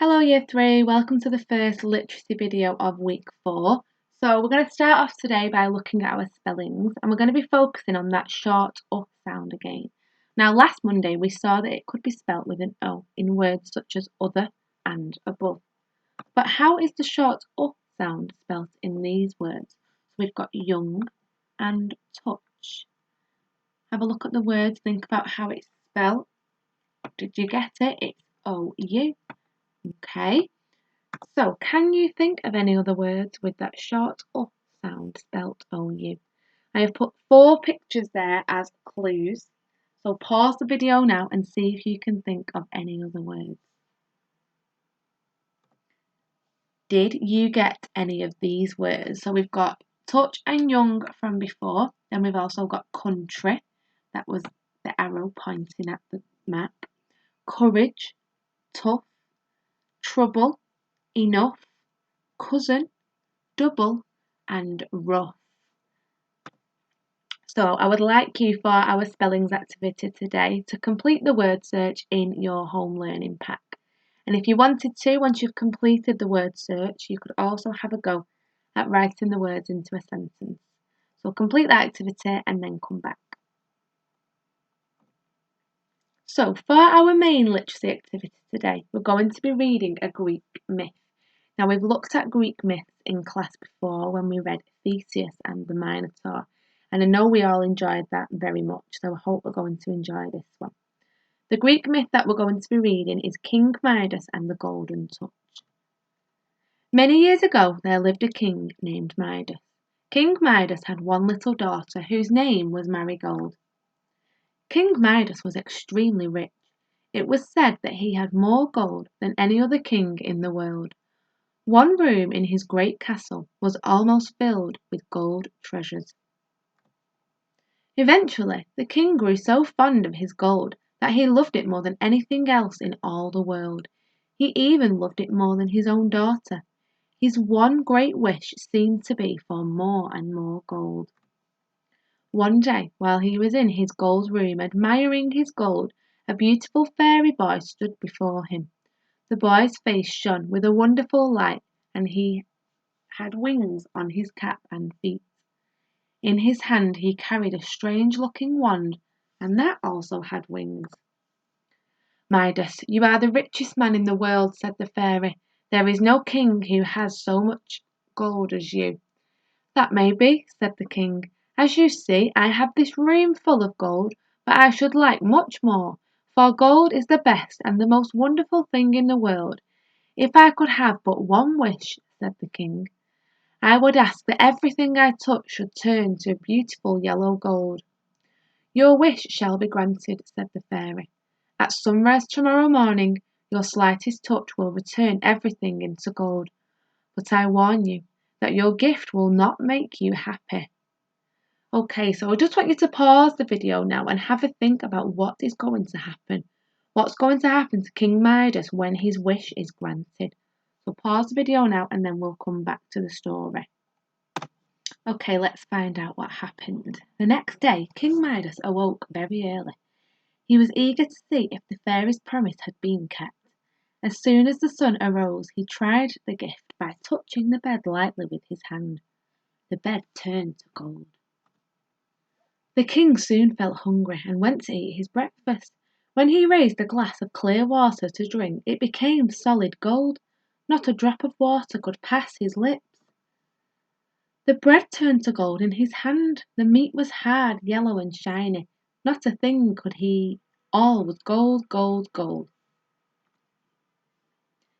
Hello Year 3, welcome to the first literacy video of week 4. So we're going to start off today by looking at our spellings and we're going to be focusing on that short U sound again. Now last Monday we saw that it could be spelt with an O in words such as other and above. But how is the short U sound spelt in these words? So we've got young and touch. Have a look at the words, think about how it's spelt. Did you get it? It's O-U. Okay. So, can you think of any other words with that short U sound spelt O-U? I have put 4 pictures there as clues. So pause the video now and see if you can think of any other words. Did you get any of these words? So we've got touch and young from before. Then we've also got country. That was the arrow pointing at the map. Courage, tough, trouble, enough, cousin, double, and rough. So I would like you for our spellings activity today to complete the word search in your home learning pack. And if you wanted to, once you've completed the word search, you could also have a go at writing the words into a sentence. So complete that activity and then come back. So for our main literacy activity today, we're going to be reading a Greek myth. Now we've looked at Greek myths in class before when we read Theseus and the Minotaur. And I know we all enjoyed that very much, so I hope we're going to enjoy this one. The Greek myth that we're going to be reading is King Midas and the Golden Touch. Many years ago, there lived a king named Midas. King Midas had one little daughter whose name was Marigold. King Midas was extremely rich. It was said that he had more gold than any other king in the world. One room in his great castle was almost filled with gold treasures. Eventually, the king grew so fond of his gold that he loved it more than anything else in all the world. He even loved it more than his own daughter. His one great wish seemed to be for more and more gold. One day, while he was in his gold room admiring his gold, a beautiful fairy boy stood before him. The boy's face shone with a wonderful light, and he had wings on his cap and feet. In his hand he carried a strange-looking wand, and that also had wings. Midas, you are the richest man in the world, said the fairy. There is no king who has so much gold as you. That may be, said the king. As you see, I have this room full of gold, but I should like much more, for gold is the best and the most wonderful thing in the world. If I could have but one wish, said the king, I would ask that everything I touch should turn to beautiful yellow gold. Your wish shall be granted, said the fairy. At sunrise tomorrow morning, your slightest touch will return everything into gold. But I warn you that your gift will not make you happy. Okay, so I just want you to pause the video now and have a think about what is going to happen. What's going to happen to King Midas when his wish is granted? So pause the video now and then we'll come back to the story. Okay, let's find out what happened. The next day, King Midas awoke very early. He was eager to see if the fairy's promise had been kept. As soon as the sun arose, he tried the gift by touching the bed lightly with his hand. The bed turned to gold. The king soon felt hungry and went to eat his breakfast. When he raised a glass of clear water to drink, it became solid gold. Not a drop of water could pass his lips. The bread turned to gold in his hand. The meat was hard, yellow and shiny. Not a thing could he eat. All was gold, gold, gold.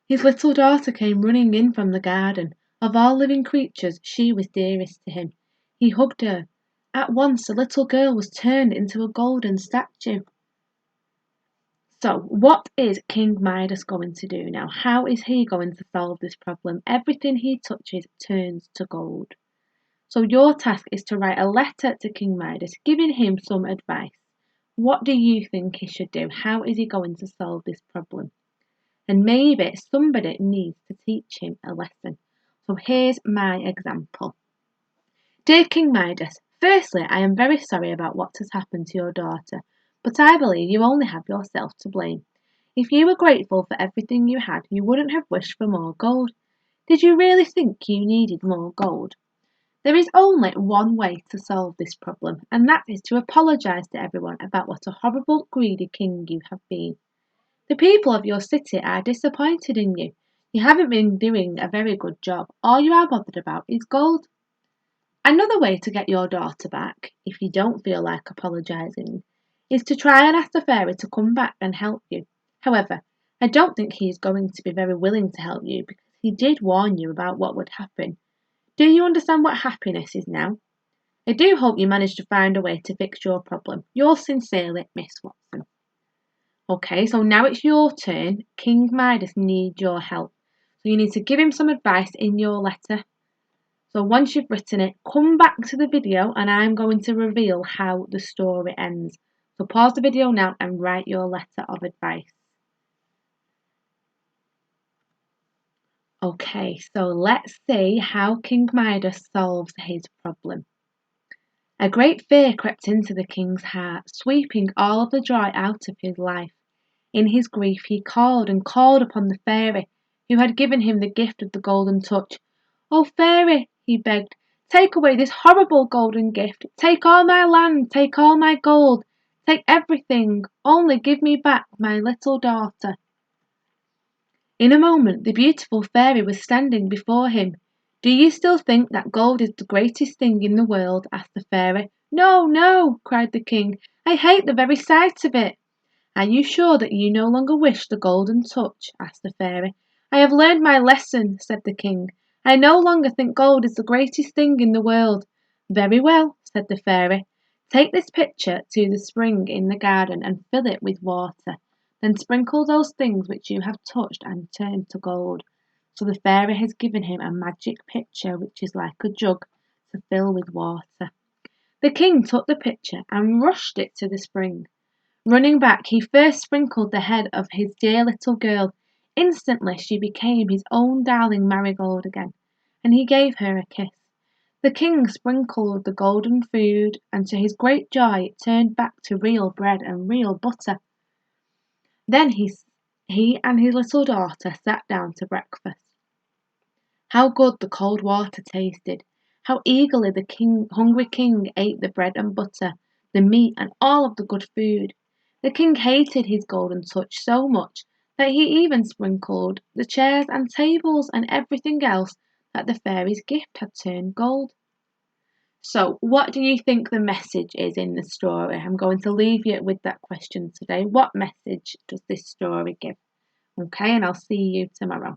His little daughter came running in from the garden. Of all living creatures, she was dearest to him. He hugged her. At once the little girl was turned into a golden statue. So, what is King Midas going to do now? How is he going to solve this problem? Everything he touches turns to gold. So your task is to write a letter to King Midas, giving him some advice. What do you think he should do? How is he going to solve this problem? And maybe somebody needs to teach him a lesson. So here's my example. Dear King Midas, firstly, I am very sorry about what has happened to your daughter, but I believe you only have yourself to blame. If you were grateful for everything you had, you wouldn't have wished for more gold. Did you really think you needed more gold? There is only one way to solve this problem, and that is to apologise to everyone about what a horrible, greedy king you have been. The people of your city are disappointed in you. You haven't been doing a very good job. All you are bothered about is gold. Another way to get your daughter back, if you don't feel like apologising, is to try and ask the fairy to come back and help you. However, I don't think he is going to be very willing to help you because he did warn you about what would happen. Do you understand what happiness is now? I do hope you manage to find a way to fix your problem. Yours sincerely, Miss Watson. Okay, so now it's your turn. King Midas needs your help. So you need to give him some advice in your letter. So once you've written it, come back to the video and I'm going to reveal how the story ends. So pause the video now and write your letter of advice. Okay, so let's see how King Midas solves his problem. A great fear crept into the king's heart, sweeping all of the joy out of his life. In his grief he called and called upon the fairy, who had given him the gift of the golden touch. "Oh, fairy," he begged, "take away this horrible golden gift. Take all my land, take all my gold, take everything. Only give me back my little daughter." In a moment the beautiful fairy was standing before him. "Do you still think that gold is the greatest thing in the world?" asked the fairy. "No, no," cried the king. "I hate the very sight of it." "Are you sure that you no longer wish the golden touch?" asked the fairy. "I have learned my lesson," said the king. "I no longer think gold is the greatest thing in the world." "Very well," said the fairy. "Take this pitcher to the spring in the garden and fill it with water. Then sprinkle those things which you have touched and turn to gold." So the fairy has given him a magic pitcher which is like a jug to fill with water. The king took the pitcher and rushed it to the spring. Running back, he first sprinkled the head of his dear little girl. Instantly she became his own darling Marigold again, and he gave her a kiss. The king sprinkled the golden food, and to his great joy it turned back to real bread and real butter. Then he and his little daughter sat down to breakfast. How good the cold water tasted! How eagerly the hungry king ate the bread and butter, the meat, and all of the good food! The king hated his golden touch so much that he even sprinkled the chairs and tables and everything else that the fairy's gift had turned gold. So, what do you think the message is in the story? I'm going to leave you with that question today. What message does this story give? Okay, and I'll see you tomorrow.